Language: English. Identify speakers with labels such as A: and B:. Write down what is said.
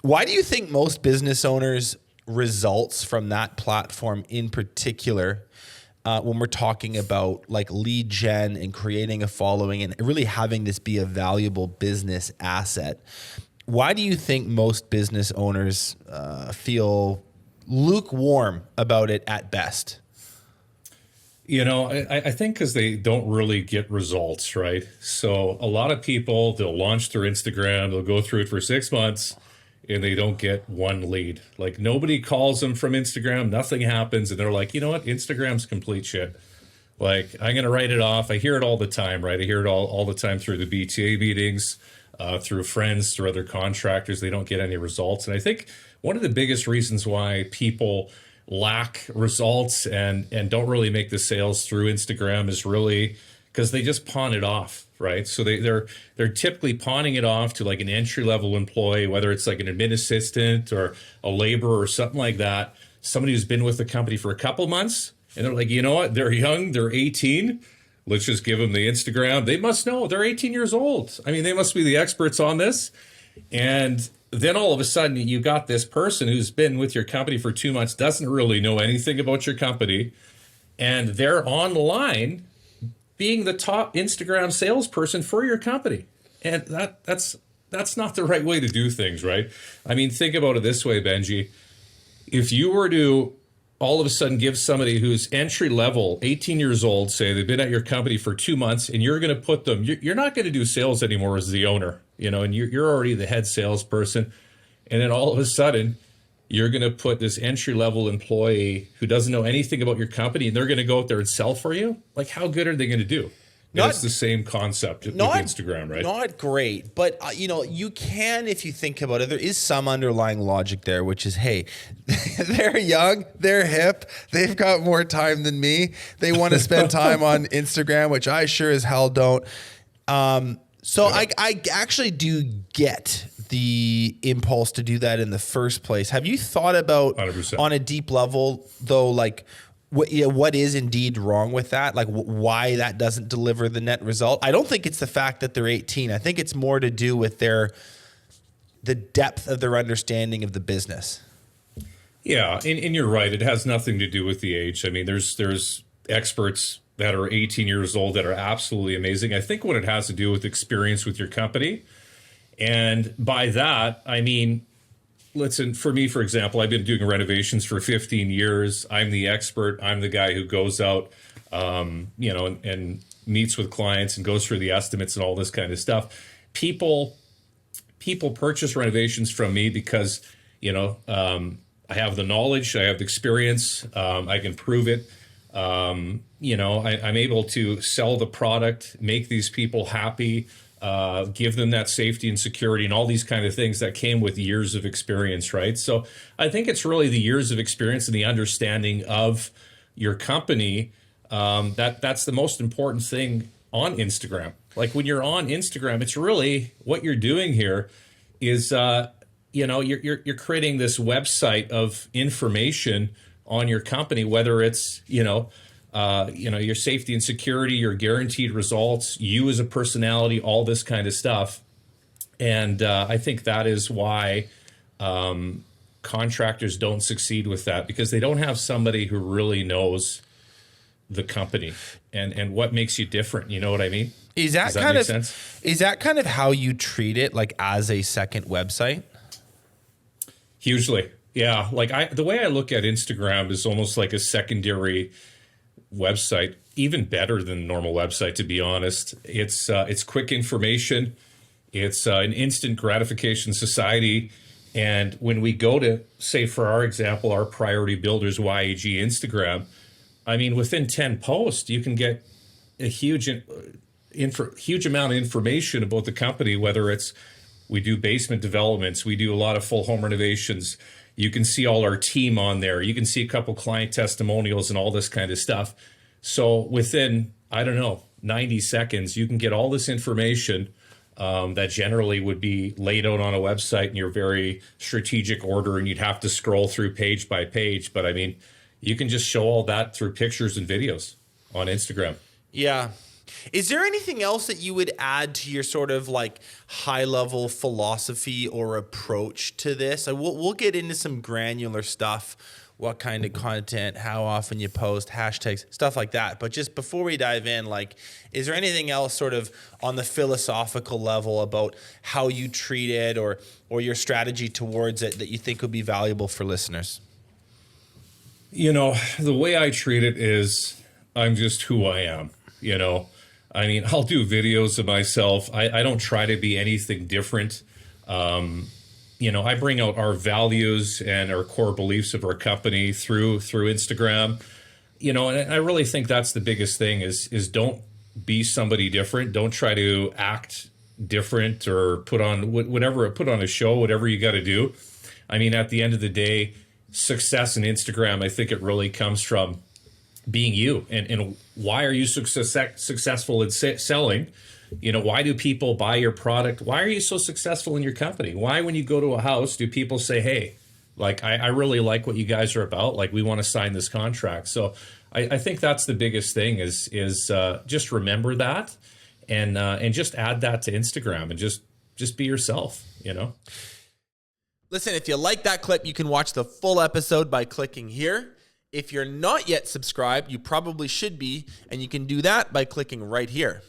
A: Why do you think most business owners' results from that platform in particular, when we're talking about like lead gen and creating a following and really having this be a valuable business asset, why do you think most business owners feel lukewarm about it at best?
B: You know, I think because they don't really get results, right? So a lot of people, they'll launch their Instagram, they'll go through it for 6 months, and they don't get one lead. Like nobody calls them from Instagram, nothing happens, and they're like, you know what? Instagram's complete shit. Like I'm gonna write it off. I hear it all the time, right? I hear it all the time through the BTA meetings, through friends, through other contractors. They don't get any results. And I think one of the biggest reasons why people lack results and don't really make the sales through Instagram is really because they just pawn it off, right? So they're typically pawning it off to like an entry level employee, whether it's like an admin assistant or a laborer or something like that. Somebody who's been with the company for a couple months, and they're like, you know what? They're young, they're 18. Let's just give them the Instagram. They must know they're 18 years old. I mean, they must be the experts on this. And then all of a sudden you got this person who's been with your company for 2 months, doesn't really know anything about your company. And they're online being the top Instagram salesperson for your company. And that's not the right way to do things, right? I mean, think about it this way, Benji. If you were to all of a sudden give somebody who's entry level, 18 years old, say they've been at your company for 2 months, and you're going to put them, you're not going to do sales anymore as the owner, you know, and you're already the head salesperson. And then all of a sudden, you're going to put this entry level employee who doesn't know anything about your company, and they're going to go out there and sell for you. Like, how good are they going to do? It's the same concept with Instagram, right?
A: Not great, but you know, you can, if you think about it, there is some underlying logic there, which is, hey, they're young, they're hip, they've got more time than me. They want to spend time on Instagram, which I sure as hell don't. So yeah. I actually do get the impulse to do that in the first place. Have you thought about 100%. On a deep level, though, like, what is indeed wrong with that? Like why that doesn't deliver the net result? I don't think it's the fact that they're 18. I think it's more to do with the depth of their understanding of the business.
B: Yeah, and you're right. It has nothing to do with the age. I mean, there's experts that are 18 years old that are absolutely amazing. I think what it has to do with experience with your company. And by that, I mean, listen, for me, for example, I've been doing renovations for 15 years. I'm the expert. I'm the guy who goes out, you know, and meets with clients and goes through the estimates and all this kind of stuff. People purchase renovations from me because, you know, I have the knowledge, I have the experience, I can prove it. You know, I'm able to sell the product, make these people happy, give them that safety and security and all these kind of things that came with years of experience, right? So I think it's really the years of experience and the understanding of your company that's the most important thing on Instagram. Like when you're on Instagram, it's really what you're doing here is you know, you're creating this website of information on your company, whether it's you know, your safety and security, your guaranteed results, you as a personality, all this kind of stuff. And I think that is why contractors don't succeed with that, because they don't have somebody who really knows the company and what makes you different. You know what I mean?
A: Does that make sense? Is that kind of how you treat it, like as a second website?
B: Hugely. Yeah. Like the way I look at Instagram is almost like a secondary website, even better than a normal website, to be honest. It's quick information. It's an instant gratification society. And when we go to, say, for our example, our Priority Builders YAG Instagram, I mean, within 10 posts, you can get a huge amount of information about the company, whether it's we do basement developments, we do a lot of full home renovations. You can see all our team on there. You can see a couple client testimonials and all this kind of stuff. So within, I don't know, 90 seconds, you can get all this information that generally would be laid out on a website in your very strategic order, and you'd have to scroll through page by page. But I mean, you can just show all that through pictures and videos on Instagram.
A: Yeah. Is there anything else that you would add to your sort of like high level philosophy or approach to this? We'll get into some granular stuff, what kind of content, how often you post, hashtags, stuff like that. But just before we dive in, like, is there anything else sort of on the philosophical level about how you treat it or your strategy towards it that you think would be valuable for listeners?
B: You know, the way I treat it is I'm just who I am, you know. I mean, I'll do videos of myself. I don't try to be anything different. You know, I bring out our values and our core beliefs of our company through Instagram. You know, and I really think that's the biggest thing is don't be somebody different. Don't try to act different or put on a show, whatever you got to do. I mean, at the end of the day, success in Instagram, I think it really comes from being you. And why are you successful in selling? You know, why do people buy your product? Why are you so successful in your company? Why, when you go to a house, do people say, hey, like, I really like what you guys are about. Like, we want to sign this contract. So I think that's the biggest thing is just remember that and just add that to Instagram and just be yourself, you know?
A: Listen, if you like that clip, you can watch the full episode by clicking here. If you're not yet subscribed, you probably should be, and you can do that by clicking right here.